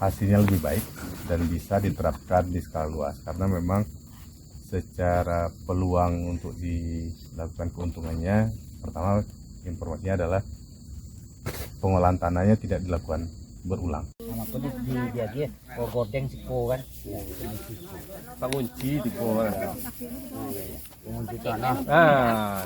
hasilnya lebih baik dan bisa diterapkan di skala luas, karena memang secara peluang untuk dilakukan keuntungannya, pertama informasinya adalah pengolahan tanahnya tidak dilakukan berulang. Sama aku di dia gordeng siko kan. Pengunci di bawah. Pengunci tanah. Ah,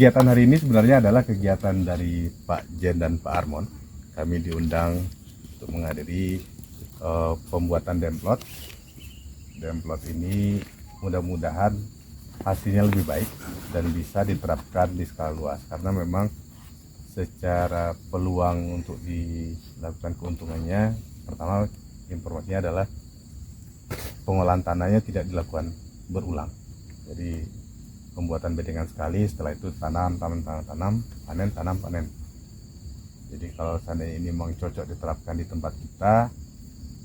Kegiatan hari ini sebenarnya adalah kegiatan dari Pak Jen dan Pak Armon. Kami diundang untuk menghadiri pembuatan demplot. Demplot ini mudah-mudahan hasilnya lebih baik dan bisa diterapkan di skala luas, karena memang secara peluang untuk dilakukan keuntungannya, pertama informasinya adalah pengolahan tanahnya tidak dilakukan berulang. Jadi pembuatan bedengan sekali, setelah itu tanam, panen. Jadi kalau seandainya ini memang cocok diterapkan di tempat kita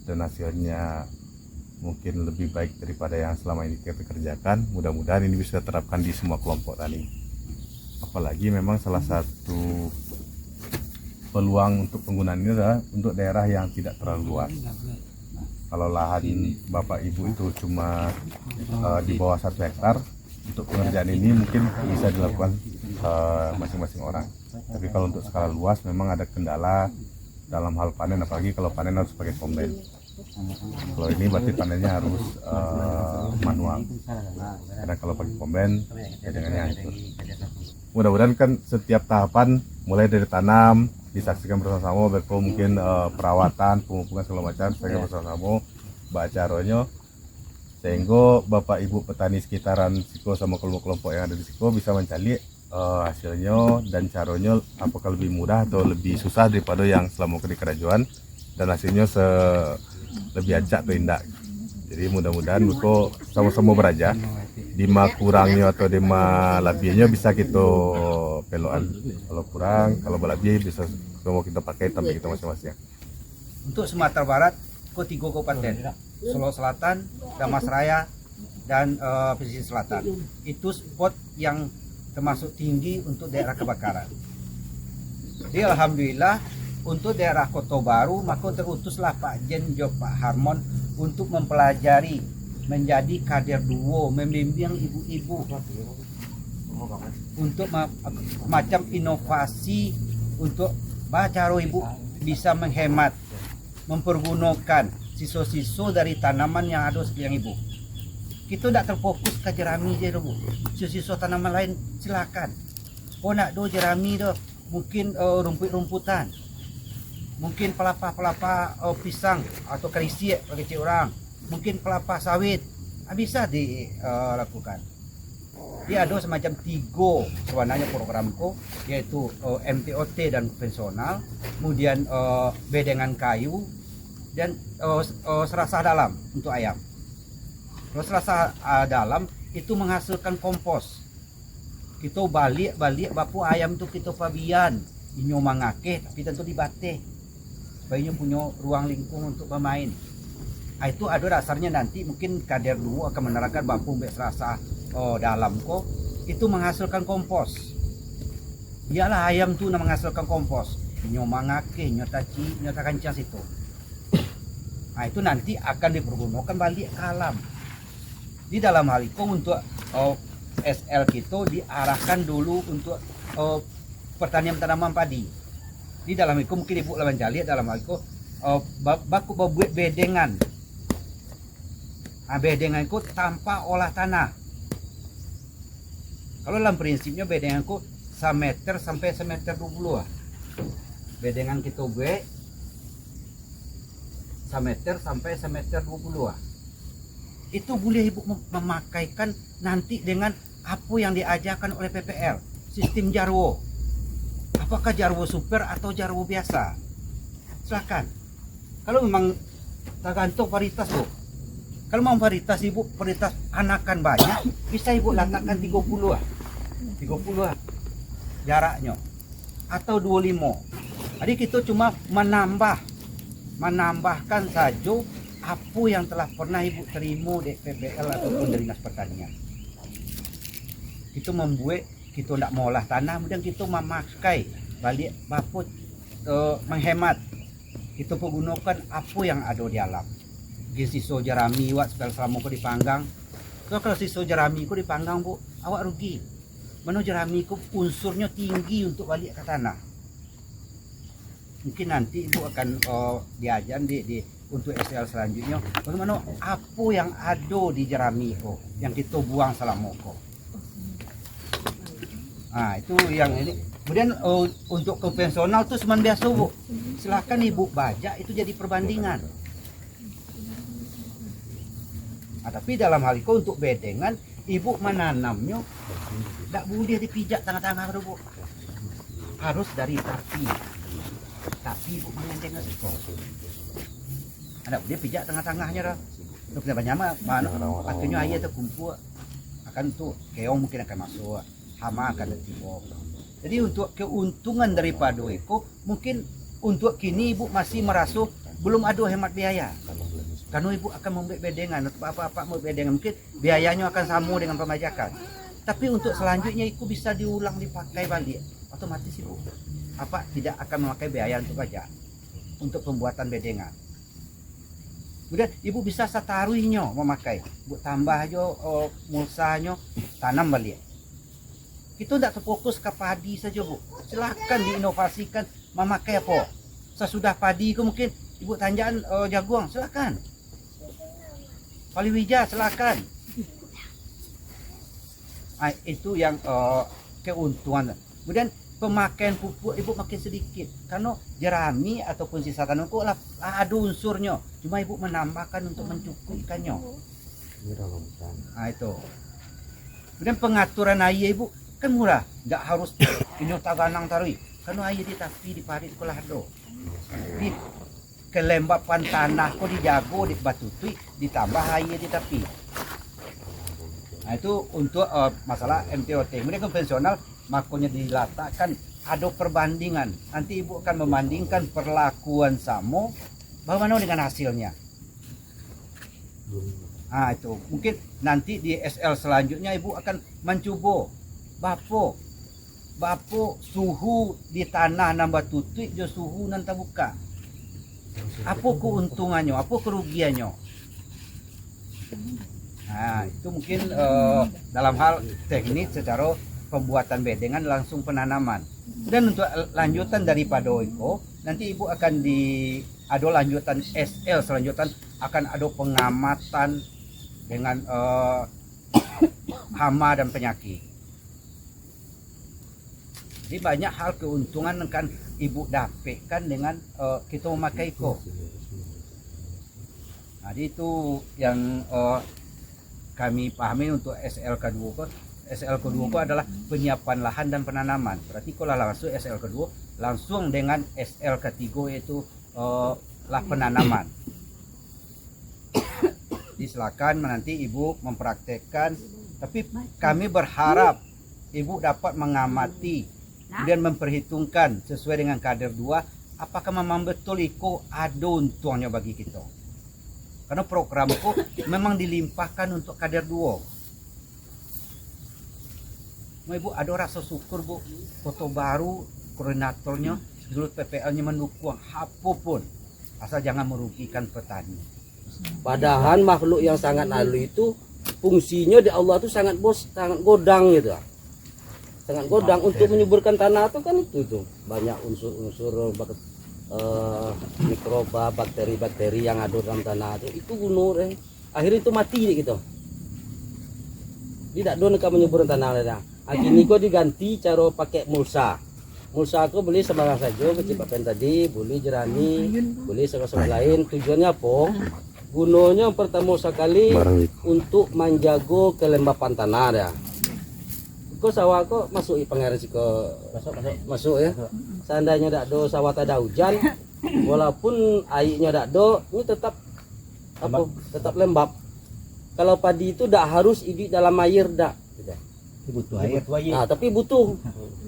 dan hasilnya mungkin lebih baik daripada yang selama ini kita kerjakan, mudah-mudahan ini bisa diterapkan di semua kelompok tani. Apalagi memang salah satu peluang untuk penggunaan ini adalah untuk daerah yang tidak terlalu luas. Kalau lahan Bapak Ibu itu cuma di bawah 1 hektar, untuk pengerjaan ini mungkin bisa dilakukan masing-masing orang. Tapi kalau untuk skala luas memang ada kendala dalam hal panen, apalagi kalau panen harus pakai kombain. Kalau ini berarti panennya harus manual, karena kalau pakai kombain bedengannya hancur. Mudah-mudahan kan setiap tahapan mulai dari tanam disaksikan bersama-sama, beko mungkin perawatan, pemupukan segala macam, saya bersama-sama baca ronyo, sehingga Bapak Ibu petani sekitaran Siko sama kelompok-kelompok yang ada di Siko bisa mencari hasilnya dan caranya apakah lebih mudah atau lebih susah daripada yang selama di kerajaan, dan hasilnya lebih acak atau indah. Jadi mudah-mudahan Buko sama-sama beraja dima kurangnya atau dima lebihnya bisa kita peloan. Kalau kurang, kalau lebih bisa semua kita pakai tapi kita masing-masing. Untuk Sumatera Barat, ke 3 kabupaten, Solo Selatan, Damas Raya, dan Pesisir Selatan. Itu spot yang termasuk tinggi untuk daerah kebakaran. Jadi alhamdulillah untuk daerah Kota Baru, maka terutuslah Pak Jen dan Pak Harmon untuk mempelajari, menjadi kader duo, membimbing ibu-ibu untuk macam inovasi untuk bacaro ibu bisa menghemat, mempergunakan sisa-sisa dari tanaman yang ada sekeliling ibu. Kita tidak terfokus ke jerami je bu. Sisa-sisa tanaman lain silakan. Oh nak do jerami do, mungkin rumput-rumputan, mungkin pelapa-pelapa pisang atau kerisiek bagi cik orang, mungkin pelapa sawit, bisa dilakukan. Dia ada semacam 3 sebenarnya programku, yaitu MTOT dan konvensional, kemudian bedengan kayu, dan serasah dalam untuk ayam. Kalau serasah dalam itu menghasilkan kompos. Kita balik bapu ayam itu kita pabian, inyo mangake tapi tentu dibate. Supaya punya ruang lingkung untuk bermain. Itu ada dasarnya nanti mungkin kader dulu akan menerapkan bapu serasah dalam kok itu menghasilkan kompos. Iyalah ayam tuh menghasilkan kompos. Inyo mangake, inyo taci, inyo takancas itu. Nah itu nanti akan dipergunakan balik ke alam. Di dalam hal itu untuk SL kita diarahkan dulu untuk pertanian tanaman padi. Di dalam itu mungkin ibu lawan jali dalam hal itu baku buat bedengan. Nah, bedengan itu tanpa olah tanah. Kalau dalam prinsipnya bedengan itu 1 meter sampai 1 meter 20 lah. Bedengan kita buat 1 meter sampai 1 meter 20 lah. Itu boleh ibu memakaikan nanti dengan apa yang diajarkan oleh PPL, sistem jarwo. Apakah jarwo super atau jarwo biasa? Silakan. Kalau memang tergantung varietas bu. Kalau mau varietas ibu, varietas anakan banyak, bisa ibu letakkan 30 lah. 30 lah jaraknya. Atau 25. Jadi kita cuma menambahkan saja apa yang telah pernah ibu terima di PPL ataupun dari Dinas Pertanian. Kita membuat, kita tidak mau olah tanah, kemudian kita memakai balik baput menghemat. Kita menggunakan apa yang ada di alam. Siso jerami wak selama kau dipanggang. So, kalau siso jerami kau dipanggang bu, awak rugi. Mana jerami kau unsurnya tinggi untuk balik ke tanah. Mungkin nanti ibu akan diajar untuk SL selanjutnya. Bagaimana apa yang ada di jerami kau yang kita buang selama kau. Nah itu yang ini. Kemudian untuk konvensional itu semen biasa bu. Silahkan ibu bajak itu jadi perbandingan. Nah, tapi dalam hal itu untuk bedengan ibu menanamnya tidak boleh dipijak tengah-tengah bu. Harus dari tapi ibu mengendeng itu. Ada boleh pijak tengah-tengahnya dah. Untuk banyak mana akhirnya ayah itu kumpul akan tuh keong mungkin akan masuk, hama akan tiba. Jadi untuk keuntungan daripada itu mungkin untuk kini ibu masih merasa belum ada hemat biaya. Karena ibu akan membuat bedengan atau apa-apa mau bedengan mungkin biayanya akan sama dengan pemajakan. Tapi untuk selanjutnya itu bisa diulang dipakai balik otomatis ibu tidak akan memakai biaya untuk pajak untuk pembuatan bedengan. Kemudian ibu bisa sataruinya memakai, ibu tambah aja mulsanya tanam balik. Itu tidak terfokus ke padi saja bu. Silakan diinovasikan memakai apa. Sesudah padi itu mungkin ibu tanjakan jagung, silakan. Palawija silakan. Nah, itu yang keuntungan. Kemudian pemakaian pupuk ibu makin sedikit karena jerami ataupun sisa tanam kok ada unsurnya. Cuma ibu menambahkan untuk mencukupkannya. Nah itu. Kemudian pengaturan air ibu kan murah, nggak harus ini taganang tarui. Karena air di tapi di parit kolah do. Di kelembapan tanah kok dijago di batutui ditambah air di tepi. Nah itu untuk masalah MTOT. Kemudian konvensional makanya diletakkan ada perbandingan. Nanti ibu akan membandingkan perlakuan samo bagaimana dengan hasilnya. Nah itu mungkin nanti di SL selanjutnya ibu akan mencoba bapo suhu di tanah nambah tutui jo suhu nanti buka. Apa keuntungannya, apa kerugiannya? Nah itu mungkin dalam hal teknik secara pembuatan bedengan langsung penanaman. Dan untuk lanjutan daripada itu nanti ibu akan ada lanjutan SL selanjutan akan ada pengamatan dengan hama dan penyakit. Jadi banyak hal keuntungan kan ibu dapatkan dengan kita memakai ko. Jadi itu yang kami pahami untuk SL kedua. SL kedua itu adalah penyiapan lahan dan penanaman. Berarti kalau langsung SL kedua langsung dengan SL ketiga yaitu lah penanaman. Silakan nanti ibu mempraktekkan. Tapi kami berharap ibu dapat mengamati kemudian memperhitungkan sesuai dengan kader 2 apakah memang betul itu ada untungnya bagi kita. Karena program itu memang dilimpahkan untuk kader 2. Ibu ada rasa syukur bu, foto baru koordinatornya, dulu PPL-nya mendukung apapun. asal jangan merugikan petani. Padahal makhluk yang sangat halu itu fungsinya di Allah itu sangat godang gitu. Sangat godang untuk menyuburkan tanah itu kan itu tuh banyak unsur-unsur mikroba, bakteri-bakteri yang ada dalam tanah itu gunur akhirnya itu mati gitu. Tidak doon ka menyuburkan tanah lah. Akhirnya kok diganti cara pakai mulsa. Mulsa aku beli sembarang saja, kecipakan tadi, boleh jerami, boleh sama-sama lain. Tujuannya apa? Gunanya yang pertama sekali untuk menjaga kelembapan tanah ya. Kok sawah kok masuk pengaruh ke masuk ya. Seandainya tak ada sawah tak ada hujan, walaupun airnya tak ada, ini tetap apa? Tetap lembab. Kalau padi itu tak harus hidup dalam air dak. Butuh air. Nah, tapi butuh.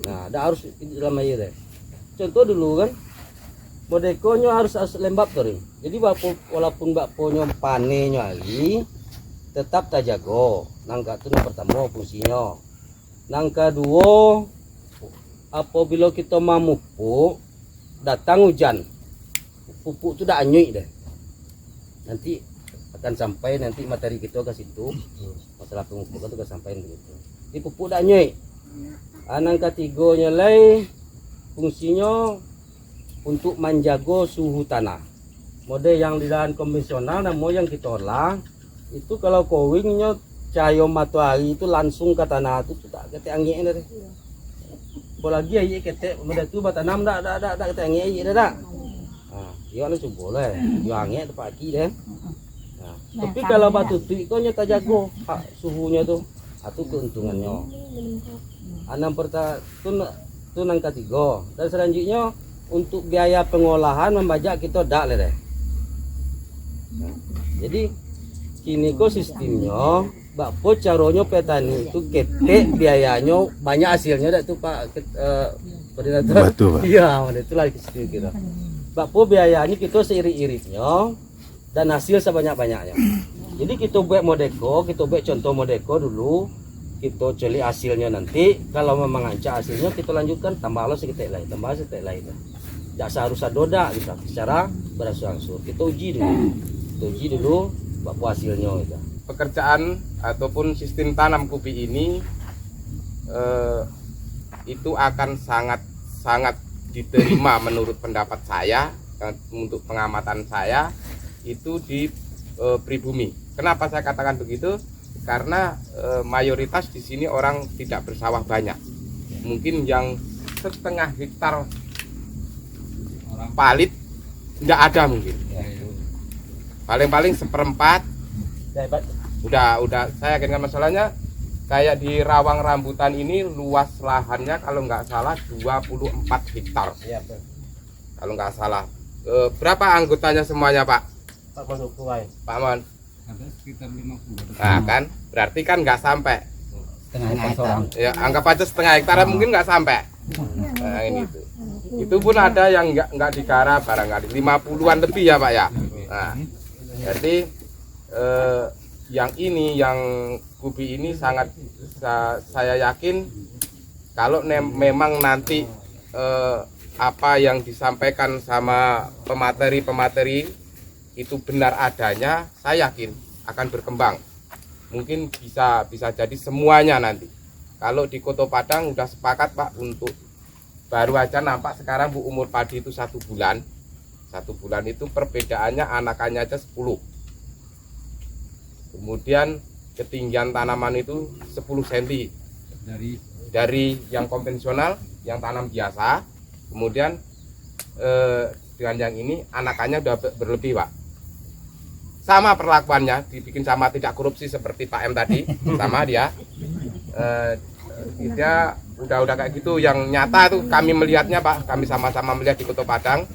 Nah, tak harus hidup dalam air ya. Contoh dulu kan, modekonya harus lembab tuh. Jadi walaupun bakponya panennya lagi, tetap tak jago. Nangka itu yang pertama fungsinya. Nangka dua, apabila kita memupuk, datang hujan, pupuk itu dah anyui deh. Nanti akan sampai nanti materi kita ke situ, masalah pemupukan itu akan sampai begitu. Di pupuk dah anyui. Nangka tiganya lagi, fungsinya untuk menjaga suhu tanah. Model yang di dalam konvensional, namun yang kita olah itu kalau kowingnya cahaya matahari itu langsung ke tanah itu tak ketek angin dari. Apalagi air ketek model tu batanam dak ketek angin air dak. Ah, dia nak cuba lah. Dia angin tu pagi deh. Nah, tapi kalau batu tu kau nya tak jaga suhunya tu, itu keuntungannya. Anam pertama tu nang ketiga. Dan selanjutnya untuk biaya pengolahan membajak kita dak le deh. Nah, jadi kini kok sistemnya bakpo caranya petani itu ketek biayanya banyak hasilnya dak tuh Pak koordinator. Betul, Pak. Iya, itu lagi sistem kita. Bakpo biayanya kita seirit-iritnya dan hasil sebanyak-banyaknya. Jadi kita buat modeko, kita buat contoh modeko dulu, kita celi hasilnya nanti. Kalau memang ancak hasilnya kita lanjutkan tambah lo sedikit lain, tambah sedikit lain. Tidak seharusnya doda kita secara berangsur-angsur. Kita uji dulu, bakpo hasilnya gitu. Pekerjaan ataupun sistem tanam kopi ini itu akan sangat diterima menurut pendapat saya, untuk pengamatan saya itu di pribumi. Kenapa saya katakan begitu? Karena mayoritas di sini orang tidak bersawah banyak. Mungkin yang setengah hektar palit tidak ada mungkin. Paling-paling seperempat. Udah saya yakin masalahnya kayak di Rawang Rambutan ini luas lahannya kalau nggak salah 24 hektar. Iya, Kalau nggak salah. Berapa anggotanya semuanya, Pak? Pak Mon. Ada sekitar 50. Nah, kan berarti kan nggak sampai. Setengah hektar. Ya, anggap aja setengah hektar mungkin nggak sampai. Nah, ini tuh. Itu pun ada yang nggak digarap barangkali 50-an lebih ya, Pak ya. Nah, jadi yang ini, yang kopi ini sangat saya yakin kalau memang nanti apa yang disampaikan sama pemateri itu benar adanya, saya yakin akan berkembang. Mungkin bisa jadi semuanya nanti. Kalau di Kota Padang udah sepakat Pak untuk baru aja nampak sekarang Bu umur padi itu 1 bulan. 1 bulan itu perbedaannya anakannya aja 10. Kemudian ketinggian tanaman itu 10 cm dari yang konvensional, yang tanam biasa. Kemudian dengan yang ini anakannya udah berlebih Pak. Sama perlakuannya, dibikin sama, tidak korupsi seperti Pak M tadi, sama dia. Dia udah kayak gitu. Yang nyata itu kami melihatnya Pak, kami sama-sama melihat di Kota Padang.